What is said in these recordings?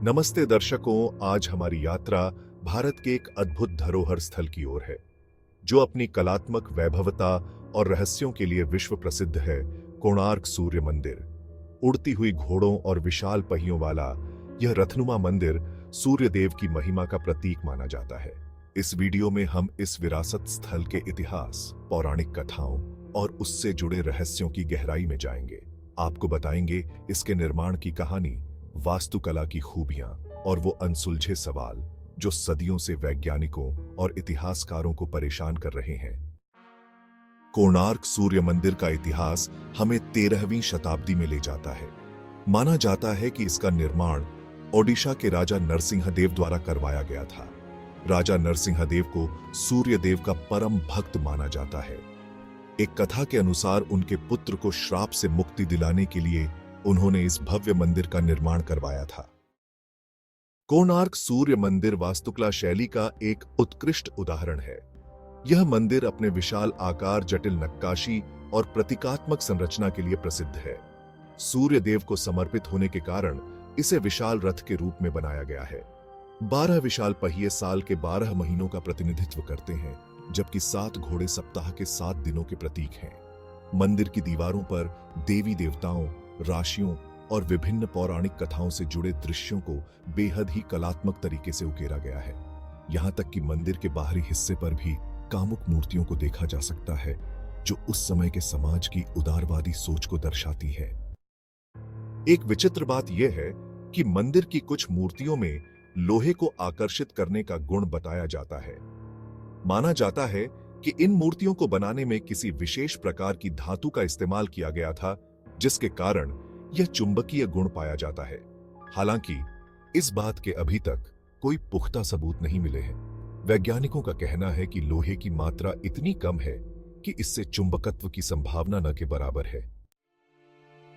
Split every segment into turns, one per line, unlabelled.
नमस्ते दर्शकों, आज हमारी यात्रा भारत के एक अद्भुत धरोहर स्थल की ओर है, जो अपनी कलात्मक वैभवता और रहस्यों के लिए विश्व प्रसिद्ध है। कोणार्क सूर्य मंदिर। उड़ती हुई घोड़ों और विशाल पहियों वाला यह रथनुमा मंदिर सूर्य देव की महिमा का प्रतीक माना जाता है। इस वीडियो में हम इस विरासत स्थल के इतिहास, पौराणिक कथाओं और उससे जुड़े रहस्यों की गहराई में जाएंगे। आपको बताएंगे इसके निर्माण की कहानी, वास्तुकला की खूबियां और वो अनसुलझे सवाल जो सदियों से वैज्ञानिकों और इतिहासकारों को परेशान कर रहे हैं। कोणार्क सूर्य मंदिर का इतिहास हमें 13वीं शताब्दी में ले जाता है। माना जाता है कि इसका निर्माण ओडिशा के राजा नरसिंहदेव द्वारा करवाया गया था। राजा नरसिंहदेव को सूर्य देव का परम भक्त माना जाता है। एक कथा के अनुसार उनके पुत्र को श्राप से मुक्ति दिलाने के लिए उन्होंने इस भव्य मंदिर का निर्माण करवाया था। कोणार्क सूर्य मंदिर वास्तुकला शैली का एक उत्कृष्ट उदाहरण है। यह मंदिर अपने विशाल आकार, जटिल नक्काशी और प्रतीकात्मक संरचना के लिए प्रसिद्ध है। सूर्य देव को समर्पित होने के कारण इसे विशाल रथ के रूप में बनाया गया है। 12 विशाल पहिए साल के 12 महीनों का प्रतिनिधित्व करते हैं, जबकि 7 घोड़े सप्ताह के 7 दिनों के प्रतीक हैं। मंदिर की दीवारों पर देवी देवताओं, राशियों और विभिन्न पौराणिक कथाओं से जुड़े दृश्यों को बेहद ही कलात्मक तरीके से उकेरा गया है। यहां तक कि मंदिर के बाहरी हिस्से पर भी कामुक मूर्तियों को देखा जा सकता है, जो उस समय के समाज की उदारवादी सोच को दर्शाती है। एक विचित्र बात यह है कि मंदिर की कुछ मूर्तियों में लोहे को आकर्षित करने का गुण बताया जाता है। माना जाता है कि इन मूर्तियों को बनाने में किसी विशेष प्रकार की धातु का इस्तेमाल किया गया था, जिसके कारण यह चुंबकीय गुण पाया जाता है। हालांकि इस बात के अभी तक कोई पुख्ता सबूत नहीं मिले हैं। वैज्ञानिकों का कहना है कि लोहे की मात्रा इतनी कम है कि इससे चुंबकत्व की संभावना न के बराबर है।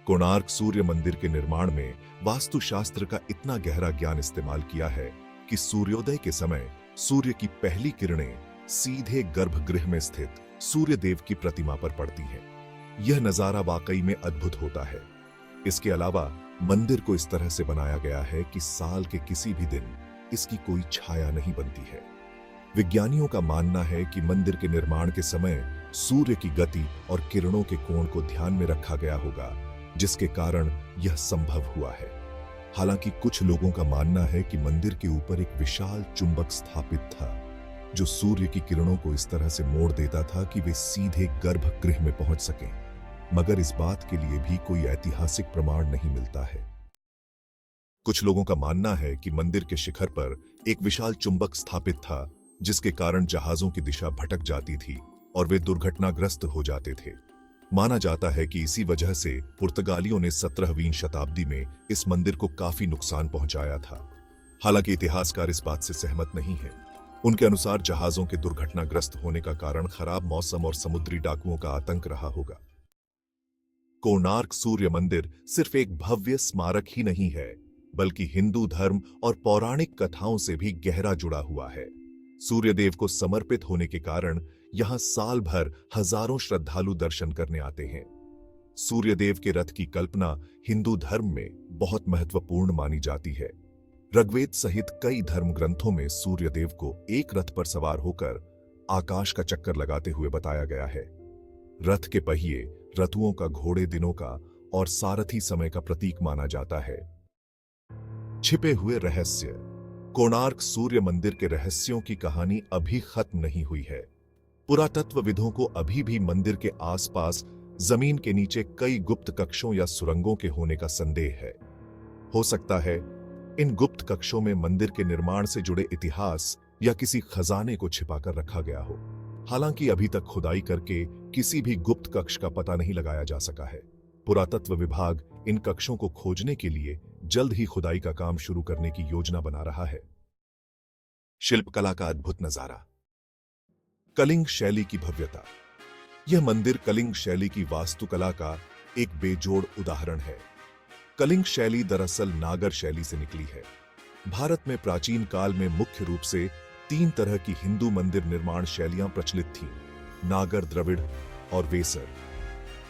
कोणार्क सूर्य मंदिर के निर्माण में वास्तुशास्त्र का इतना गहरा ज्ञान इस्तेमाल किया है कि सूर्योदय के समय सूर्य की पहली किरणें सीधे गर्भगृह में स्थित सूर्य देव की प्रतिमा पर पड़ती हैं। यह नजारा वाकई में अद्भुत होता है। इसके अलावा मंदिर को इस तरह से बनाया गया है कि साल के किसी भी दिन इसकी कोई छाया नहीं बनती है। विज्ञानियों का मानना है कि मंदिर के निर्माण के समय सूर्य की गति और किरणों के कोण को ध्यान में रखा गया होगा, जिसके कारण यह संभव हुआ है। हालांकि कुछ लोगों का मानना है कि मंदिर के ऊपर एक विशाल चुंबक स्थापित था, जो सूर्य की किरणों को इस तरह से मोड़ देता था कि वे सीधे गर्भगृह में पहुंच सकें। मगर इस बात के लिए भी कोई ऐतिहासिक प्रमाण नहीं मिलता है। कुछ लोगों का मानना है कि मंदिर के शिखर पर एक विशाल चुंबक स्थापित था, जिसके कारण जहाजों की दिशा भटक जाती थी और वे दुर्घटनाग्रस्त हो जाते थे। माना जाता है कि इसी वजह से पुर्तगालियों ने 17वीं शताब्दी में इस मंदिर को काफी नुकसान पहुंचाया था। हालांकि इतिहासकार इस बात से सहमत नहीं है। उनके अनुसार जहाजों के दुर्घटनाग्रस्त होने का कारण खराब मौसम और समुद्री डाकुओं का आतंक रहा होगा। कोणार्क सूर्य मंदिर सिर्फ एक भव्य स्मारक ही नहीं है, बल्कि हिंदू धर्म और पौराणिक कथाओं से भी गहरा जुड़ा हुआ है। सूर्यदेव को समर्पित होने के कारण यहां साल भर हजारों श्रद्धालु दर्शन करने आते हैं। सूर्यदेव के रथ की कल्पना हिंदू धर्म में बहुत महत्वपूर्ण मानी जाती है। ऋग्वेद सहित कई धर्म ग्रंथों में सूर्यदेव को एक रथ पर सवार होकर आकाश का चक्कर लगाते हुए बताया गया है। रथ के पहिए रथुओं का, घोड़े दिनों का और सारथी समय का प्रतीक माना जाता है। छिपे हुए रहस्य। कोणार्क सूर्य मंदिर के रहस्यों की कहानी अभी खत्म नहीं हुई है। पुरातत्वविदों को अभी भी मंदिर के आसपास जमीन के नीचे कई गुप्त कक्षों या सुरंगों के होने का संदेह है। हो सकता है इन गुप्त कक्षों में मंदिर के निर्माण से जुड़े इतिहास या किसी खजाने को छिपाकर रखा गया हो। हालांकि अभी तक खुदाई करके किसी भी गुप्त कक्ष का पता नहीं लगाया जा सका है। पुरातत्व विभाग इन कक्षों को खोजने के लिए जल्द ही खुदाई का काम शुरू करने की योजना बना रहा है। शिल्पकला का अद्भुत नजारा। कलिंग शैली की भव्यता। यह मंदिर कलिंग शैली की वास्तुकला का एक बेजोड़ उदाहरण है। कलिंग शैली दरअसल नागर शैली से निकली है। भारत में प्राचीन काल में मुख्य रूप से 3 तरह की हिंदू मंदिर निर्माण शैलियां प्रचलित थीं: नागर, द्रविड़ और वेसर।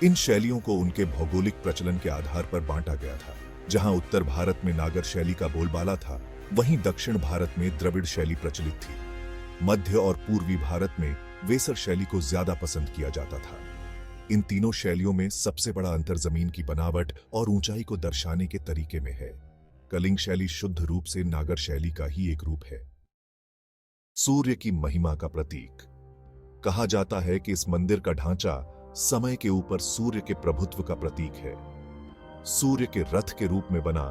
इन शैलियों को उनके भौगोलिक प्रचलन के आधार पर बांटा गया था। जहां उत्तर भारत में नागर शैली का बोलबाला था, वहीं दक्षिण भारत में द्रविड़ शैली प्रचलित थी। मध्य और पूर्वी भारत में वेसर शैली को ज्यादा पसंद किया जाता था। इन तीनों शैलियों में सबसे बड़ा अंतर जमीन की बनावट और ऊंचाई को दर्शाने के तरीके में है। कलिंग शैली शुद्ध रूप से नागर शैली का ही एक रूप है। सूर्य की महिमा का प्रतीक। कहा जाता है कि इस मंदिर का ढांचा समय के ऊपर सूर्य के प्रभुत्व का प्रतीक है। सूर्य के रथ के रूप में बना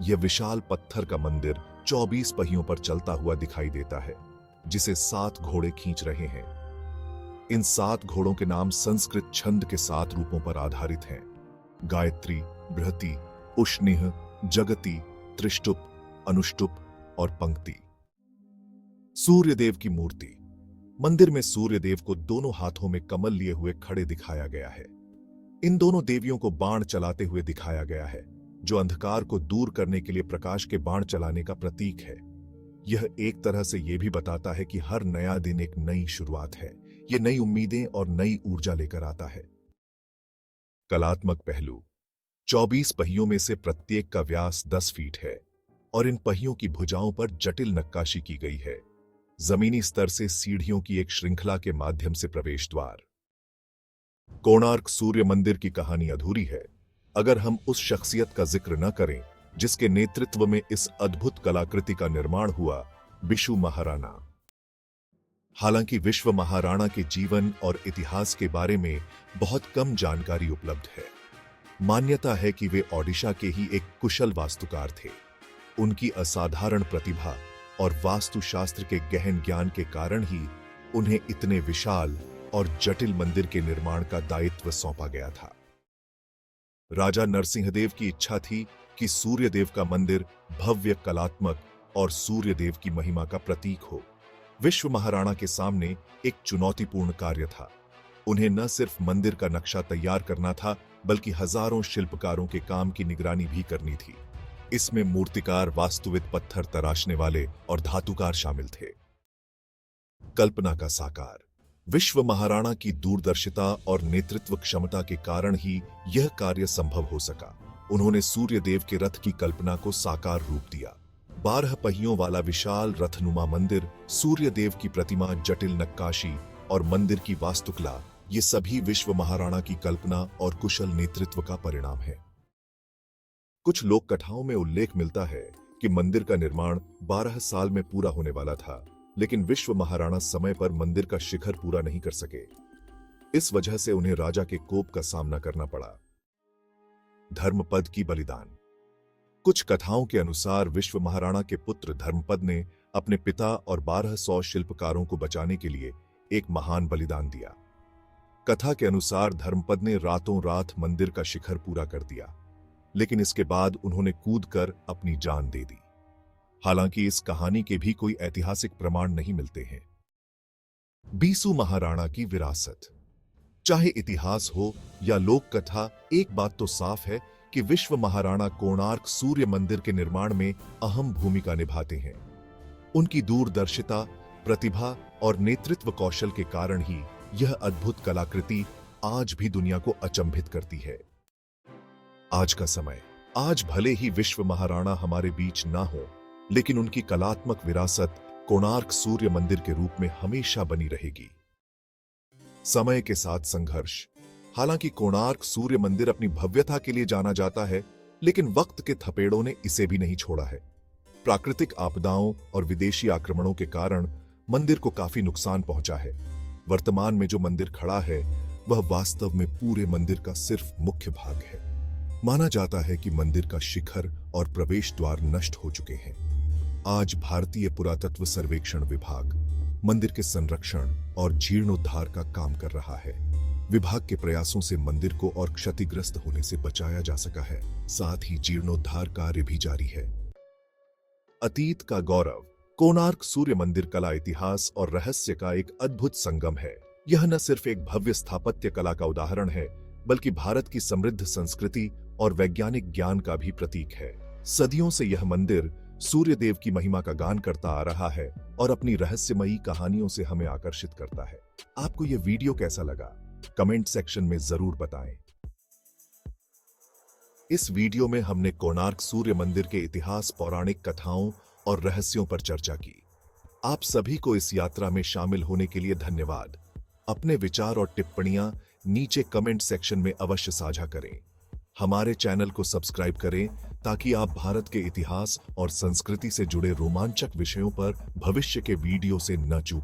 यह विशाल पत्थर का मंदिर 24 पहियों पर चलता हुआ दिखाई देता है, जिसे 7 घोड़े खींच रहे हैं। इन 7 घोड़ों के नाम संस्कृत छंद के 7 रूपों पर आधारित हैं: गायत्री, बृहति, उष्णिह, जगति, त्रिष्टुप, अनुष्टुप और पंक्ति। सूर्यदेव की मूर्ति। मंदिर में सूर्यदेव को दोनों हाथों में कमल लिए हुए खड़े दिखाया गया है। इन दोनों देवियों को बाण चलाते हुए दिखाया गया है, जो अंधकार को दूर करने के लिए प्रकाश के बाण चलाने का प्रतीक है। यह एक तरह से यह भी बताता है कि हर नया दिन एक नई शुरुआत है। यह नई उम्मीदें और नई ऊर्जा लेकर आता है। कलात्मक पहलू। 24 पहियों में से प्रत्येक का व्यास 10 फीट है और इन पहियों की भुजाओं पर जटिल नक्काशी की गई है। जमीनी स्तर से सीढ़ियों की एक श्रृंखला के माध्यम से प्रवेश द्वार। कोणार्क सूर्य मंदिर की कहानी अधूरी है अगर हम उस शख्सियत का जिक्र न करें जिसके नेतृत्व में इस अद्भुत कलाकृति का निर्माण हुआ, बिशु महाराणा। हालांकि विश्व महाराणा के जीवन और इतिहास के बारे में बहुत कम जानकारी उपलब्ध है। मान्यता है कि वे ओडिशा के ही एक कुशल वास्तुकार थे। उनकी असाधारण प्रतिभा और वास्तुशास्त्र के गहन ज्ञान के कारण ही उन्हें इतने विशाल और जटिल मंदिर के निर्माण का दायित्व सौंपा गया था। राजा नरसिंहदेव की इच्छा थी कि सूर्यदेव का मंदिर भव्य, कलात्मक और सूर्यदेव की महिमा का प्रतीक हो। विश्व महाराणा के सामने एक चुनौतीपूर्ण कार्य था। उन्हें न सिर्फ मंदिर का नक्शा तैयार करना था, बल्कि हजारों शिल्पकारों के काम की निगरानी भी करनी थी। इसमें मूर्तिकार, वास्तुविद, पत्थर तराशने वाले और धातुकार शामिल थे। कल्पना का साकार। विश्व महाराणा की दूरदर्शिता और नेतृत्व क्षमता के कारण ही यह कार्य संभव हो सका। उन्होंने सूर्यदेव के रथ की कल्पना को साकार रूप दिया। 12 पहियों वाला विशाल रथनुमा मंदिर, सूर्यदेव की प्रतिमा, जटिल नक्काशी और मंदिर की वास्तुकला, ये सभी विश्व महाराणा की कल्पना और कुशल नेतृत्व का परिणाम है। कुछ लोक कथाओं में उल्लेख मिलता है कि मंदिर का निर्माण 12 साल में पूरा होने वाला था, लेकिन विश्व महाराणा समय पर मंदिर का शिखर पूरा नहीं कर सके। इस वजह से उन्हें राजा के कोप का सामना करना पड़ा। धर्मपद की बलिदान। कुछ कथाओं के अनुसार विश्व महाराणा के पुत्र धर्मपद ने अपने पिता और 1200 शिल्पकारों को बचाने के लिए एक महान बलिदान दिया। कथा के अनुसार धर्मपद ने रातों रात मंदिर का शिखर पूरा कर दिया, लेकिन इसके बाद उन्होंने कूदकर अपनी जान दे दी। हालांकि इस कहानी के भी कोई ऐतिहासिक प्रमाण नहीं मिलते हैं। बीसू महाराणा की विरासत। चाहे इतिहास हो या लोक कथा, एक बात तो साफ है कि विश्व महाराणा कोणार्क सूर्य मंदिर के निर्माण में अहम भूमिका निभाते हैं। उनकी दूरदर्शिता, प्रतिभा और नेतृत्व कौशल के कारण ही यह अद्भुत कलाकृति आज भी दुनिया को अचंभित करती है। आज का समय। आज भले ही विश्व महाराणा हमारे बीच ना हो, लेकिन उनकी कलात्मक विरासत कोणार्क सूर्य मंदिर के रूप में हमेशा बनी रहेगी। समय के साथ संघर्ष। हालांकि कोणार्क सूर्य मंदिर अपनी भव्यता के लिए जाना जाता है, लेकिन वक्त के थपेड़ों ने इसे भी नहीं छोड़ा है। प्राकृतिक आपदाओं और विदेशी आक्रमणों के कारण मंदिर को काफी नुकसान पहुंचा है। वर्तमान में जो मंदिर खड़ा है, वह वास्तव में पूरे मंदिर का सिर्फ मुख्य भाग है। माना जाता है कि मंदिर का शिखर और प्रवेश द्वार नष्ट हो चुके हैं। आज भारतीय पुरातत्व सर्वेक्षण विभाग मंदिर के संरक्षण और जीर्णोद्धार का काम कर रहा है। विभाग के प्रयासों से मंदिर को और क्षतिग्रस्त होने से बचाया जा सका है। साथ ही जीर्णोद्धार कार्य भी जारी है। अतीत का गौरव। कोणार्क सूर्य मंदिर कला, इतिहास और रहस्य का एक अद्भुत संगम है। यह न सिर्फ एक भव्य स्थापत्य कला का उदाहरण है, बल्कि भारत की समृद्ध संस्कृति और वैज्ञानिक ज्ञान का भी प्रतीक है। सदियों से यह मंदिर सूर्यदेव की महिमा का गान करता आ रहा है और अपनी रहस्यमयी कहानियों से हमें आकर्षित करता है। आपको यह वीडियो कैसा लगा? कमेंट सेक्शन में जरूर बताएं। इस वीडियो में हमने कोणार्क सूर्य मंदिर के इतिहास, पौराणिक कथाओं और रहस्यों पर चर्चा की। आप सभी को इस यात्रा में शामिल होने के लिए धन्यवाद। अपने विचार और टिप्पणियां नीचे कमेंट सेक्शन में अवश्य साझा करें। हमारे चैनल को सब्सक्राइब करें ताकि आप भारत के इतिहास और संस्कृति से जुड़े रोमांचक विषयों पर भविष्य के वीडियो से न चूकें।